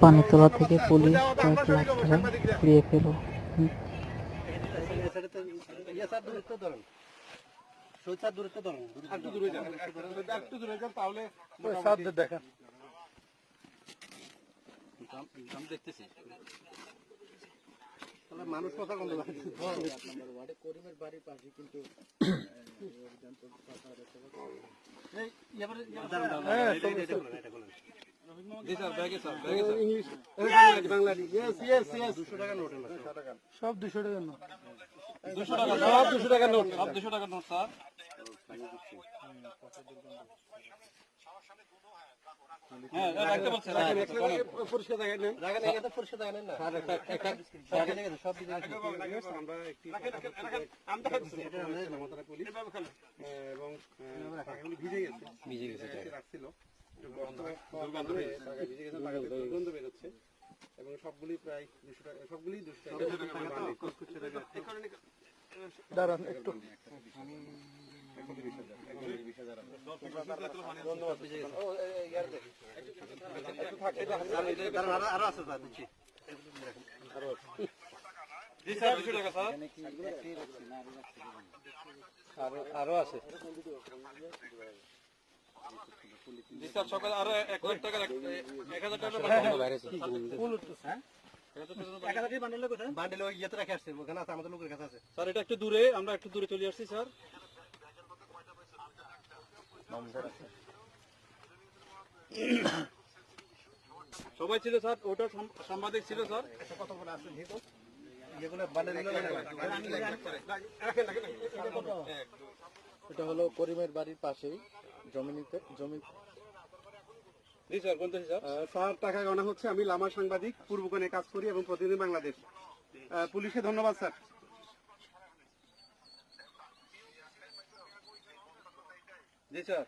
পানিতলা থেকে পুলিশ কয়েক লাখ টাকা কুড়িয়ে পেল। মানুষ কথা বলতে করিমের বাড়ির পাশে কিন্তু সব 200 টাকার নোট, 200 টাকা সব 200 টাকার নোট, সব 200 টাকার নোট স্যার। হ্যাঁ রাখতে বলছেন, পরিষ্কার জায়গা নেন, জায়গা নেই এটা পরিষ্কার জায়গা নেন না স্যার। একটা জায়গা নেই সব দিকে আমরা একটি আমরা এটা আমরা মাথাটা পুলিশ এবং এগুলো ভিজে গেছে রাখছিল দুর্গন্ধ হয়ে ভিজে গেছে, দুর্গন্ধ বের হচ্ছে এবং সবগুলি প্রায় 200 টাকা, সবগুলি 200 টাকা দাঁড়ান একটু আরো আছে সকালে আরো 1 লাখ টাকা 1000 টাকা বান্ডেল ইয়েতে রেখে আসছে, ওখানে আছে আমাদের লোকের কাছে আছে স্যার। এটা একটু দূরে, আমরা একটু দূরে চলে আসছি স্যার। সবাই ছিল স্যার, ওটা সাংবাদিক ছিল স্যার। কত করে আছে যেহেতু এগুলো বান্ডেল এটা হলো করিমের বাড়ির পাশেই জমি। জি স্যার, কোন স্যার? স্যার টাকা গণনা হচ্ছে। আমি লামা সাংবাদিক, পূর্বকোণে কাজ করি এবং প্রতিদিন বাংলাদেশ। পুলিশকে ধন্যবাদ স্যার। জি স্যার।